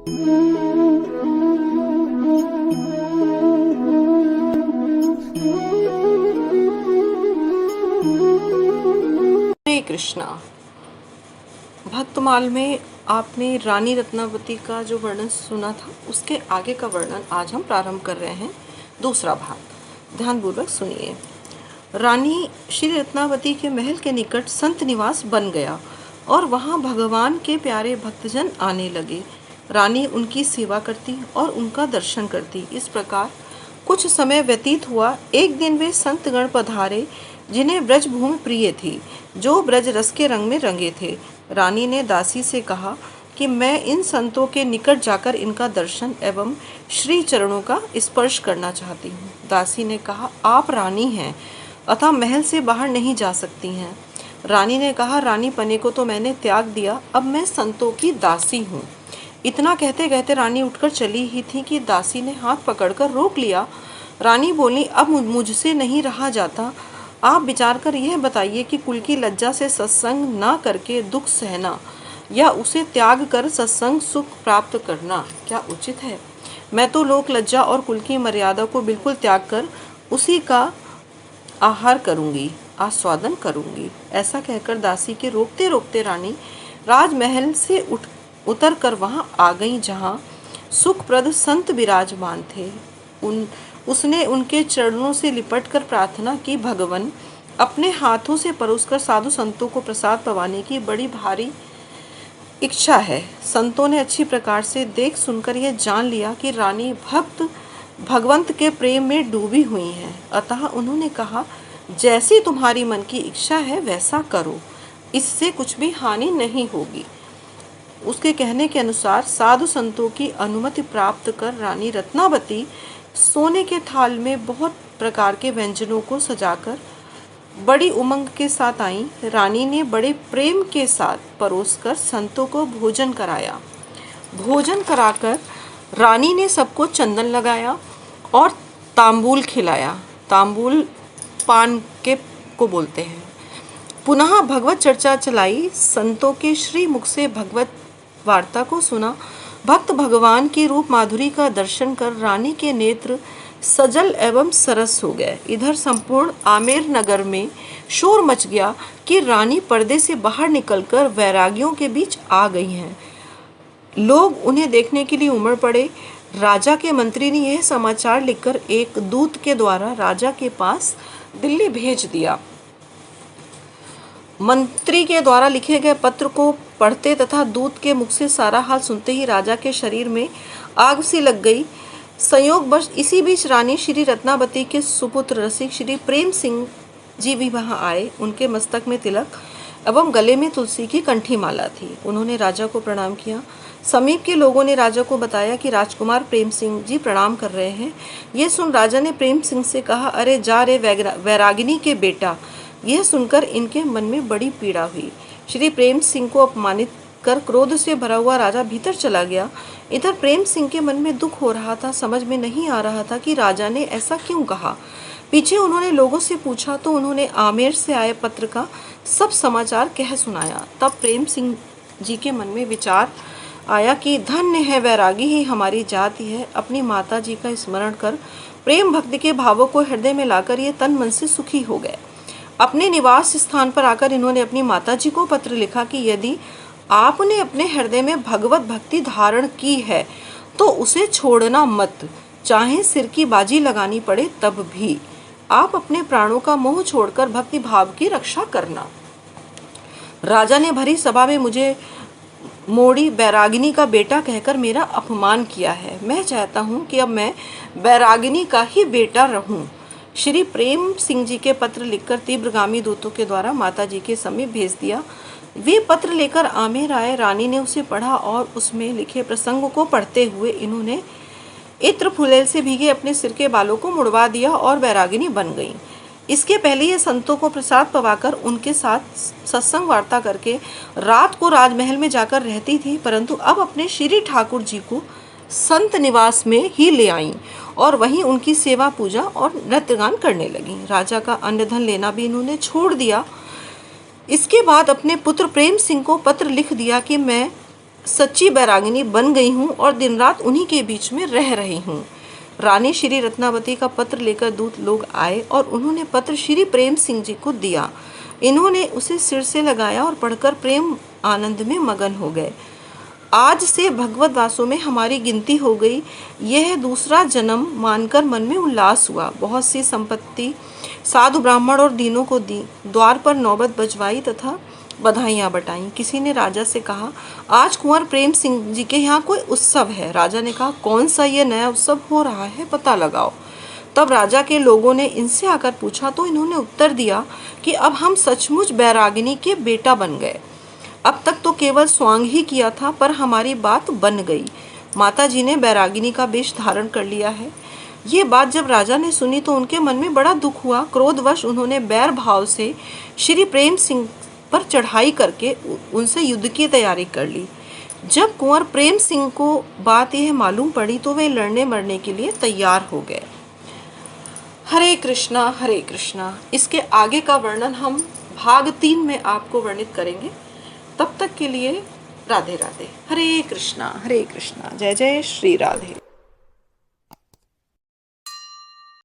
हरे कृष्णा। भक्तमाल में आपने रानी रत्नावती का जो वर्णन सुना था, उसके आगे का वर्णन आज हम प्रारंभ कर रहे हैं। दूसरा भाग ध्यानपूर्वक सुनिए। रानी श्री रत्नावती के महल के निकट संत निवास बन गया और वहाँ भगवान के प्यारे भक्तजन आने लगे। रानी उनकी सेवा करती और उनका दर्शन करती। इस प्रकार कुछ समय व्यतीत हुआ। एक दिन वे संतगण पधारे जिन्हें ब्रजभूमि प्रिय थी, जो ब्रज रस के रंग में रंगे थे। रानी ने दासी से कहा कि मैं इन संतों के निकट जाकर इनका दर्शन एवं श्री चरणों का स्पर्श करना चाहती हूँ। दासी ने कहा, आप रानी हैं अतः महल से बाहर नहीं जा सकती हैं। रानी ने कहा, रानी पने को तो मैंने त्याग दिया, अब मैं संतों की दासी हूँ। इतना कहते कहते रानी उठकर चली ही थी कि दासी ने हाथ पकड़कर रोक लिया। रानी बोली, अब मुझसे नहीं रहा जाता। आप विचार कर यह बताइए कि कुल की लज्जा से सत्संग ना करके दुख सहना या उसे त्याग कर सत्संग सुख प्राप्त करना क्या उचित है? मैं तो लोक लज्जा और कुल की मर्यादा को बिल्कुल त्याग कर उसी का आहार करूंगी, आस्वादन करूंगी। ऐसा कहकर दासी के रोकते रोकते रानी राजमहल से उतर कर वहां आ गई जहां सुखप्रद संत विराजमान थे। उसने उनके चरणों से लिपटकर प्रार्थना की, भगवन अपने हाथों से परोसकर साधु संतों को प्रसाद पवाने की बड़ी भारी इच्छा है। संतों ने अच्छी प्रकार से देख सुनकर यह जान लिया कि रानी भगवंत के प्रेम में डूबी हुई हैं। अतः उन्होंने कहा, जैसी तुम्हारी मन की इच्छा है वैसा करो, इससे कुछ भी हानि नहीं होगी। उसके कहने के अनुसार साधु संतों की अनुमति प्राप्त कर रानी रत्नावती सोने के थाल में बहुत प्रकार के व्यंजनों को सजाकर बड़ी उमंग के साथ आई। रानी ने बड़े प्रेम के साथ परोसकर संतों को भोजन कराया। भोजन कराकर रानी ने सबको चंदन लगाया और तांबूल खिलाया। तांबूल पान के को बोलते हैं। पुनः भगवत चर्चा चलाई। संतों के श्री मुख से भगवत वार्ता को सुना। भक्त भगवान की रूप माधुरी का दर्शन कर रानी के नेत्र सजल एवं सरस हो गए। इधर संपूर्ण आमेर नगर में शोर मच गया कि रानी पर्दे से बाहर निकलकर वैरागियों के बीच आ गई हैं। लोग उन्हें देखने के लिए उमड़ पड़े। राजा के मंत्री ने यह समाचार लिखकर एक दूत के द्वारा राजा के पास दिल्ली भेज दिया। मंत्री के द्वारा लिखे गए पत्र को पढ़ते तथा दूत के मुख से सारा हाल सुनते ही राजा के शरीर में आग सी लग गई। संयोगवश इसी बीच रानी श्री रत्नावती के सुपुत्र रसिक श्री प्रेम सिंह जी भी वहां आए। उनके मस्तक में तिलक एवं गले में तुलसी की कंठी माला थी। उन्होंने राजा को प्रणाम किया। समीप के लोगों ने राजा को बताया कि राजकुमार प्रेम सिंह जी प्रणाम कर रहे हैं। यह सुन राजा ने प्रेम सिंह से कहा, अरे जा रे वैरागिनी के बेटा। यह सुनकर इनके मन में बड़ी पीड़ा हुई। श्री प्रेम सिंह को अपमानित कर क्रोध से भरा हुआ राजा भीतर चला गया। इधर प्रेम सिंह के मन में दुख हो रहा था। समझ में नहीं आ रहा था कि राजा ने ऐसा क्यों कहा। पीछे उन्होंने लोगों से पूछा तो उन्होंने आमेर से आए पत्र का सब समाचार कह सुनाया। तब प्रेम सिंह जी के मन में विचार आया कि धन्य है वैरागी ही हमारी जाति है। अपनी माता जी का स्मरण कर प्रेम भक्ति के भावों को हृदय में लाकर ये तन मन से सुखी हो गए। अपने निवास स्थान पर आकर इन्होंने अपनी माता जी को पत्र लिखा कि यदि आपने अपने हृदय में भगवत भक्ति धारण की है तो उसे छोड़ना मत, चाहे सिर की बाजी लगानी पड़े तब भी। आप अपने प्राणों का मोह छोड़कर भक्ति भाव की रक्षा करना। राजा ने भरी सभा में मुझे मोड़ी बैरागिनी का बेटा कहकर मेरा अपमान किया है। मैं चाहता हूँ कि अब मैं बैरागिनी का ही बेटा रहूं। श्री प्रेम सिंह जी के पत्र लिखकर तीव्रगामी दूतों के द्वारा माता जी के समीप भेज दिया। वे पत्र लेकर आमेर आए। रानी ने उसे पढ़ा और उसमें लिखे प्रसंग को पढ़ते हुए इन्होंने इत्र फुलेल से भीगे अपने सिर के बालों को मुड़वा दिया और बैरागिनी बन गई। इसके पहले ये संतों को प्रसाद पवाकर उनके साथ सत्संग वार्ता करके रात को राजमहल में जाकर रहती थी, परंतु अब अपने श्री ठाकुर जी को संत निवास में ही ले आईं और वहीं उनकी सेवा पूजा और नृत्यगान करने लगी। राजा का अन्न धन लेना भी इन्होंने छोड़ दिया। इसके बाद अपने पुत्र प्रेम सिंह को पत्र लिख दिया कि मैं सच्ची बैरागिनी बन गई हूँ और दिन रात उन्हीं के बीच में रह रही हूँ। रानी श्री रत्नावती का पत्र लेकर दूत लोग आए और उन्होंने पत्र श्री प्रेम सिंह जी को दिया। इन्होंने उसे सिर से लगाया और पढ़कर प्रेम आनंद में मगन हो गए। आज से भगवत वासों में हमारी गिनती हो गई, यह दूसरा जन्म मानकर मन में उल्लास हुआ। बहुत सी संपत्ति साधु ब्राह्मण और दीनों को दी, द्वार पर नौबत बजवाई तथा बधाइयाँ बटाई। किसी ने राजा से कहा, आज कुंवर प्रेम सिंह जी के यहाँ कोई उत्सव है। राजा ने कहा, कौन सा ये नया उत्सव हो रहा है, पता लगाओ। तब राजा के लोगों ने इनसे आकर पूछा तो इन्होंने उत्तर दिया कि अब हम सचमुच बैरागिनी के बेटा बन गए। अब तक तो केवल स्वांग ही किया था, पर हमारी बात बन गई। माता जी ने बैरागिनी का वेश धारण कर लिया है। ये बात जब राजा ने सुनी तो उनके मन में बड़ा दुख हुआ। क्रोधवश उन्होंने बैर भाव से श्री प्रेम सिंह पर चढ़ाई करके उनसे युद्ध की तैयारी कर ली। जब कुंवर प्रेम सिंह को बात यह मालूम पड़ी तो वे लड़ने मरने के लिए तैयार हो गए। हरे कृष्णा हरे कृष्णा। इसके आगे का वर्णन हम भाग 3 में आपको वर्णित करेंगे। तब तक के लिए राधे राधे। हरे कृष्णा जय जय श्री राधे।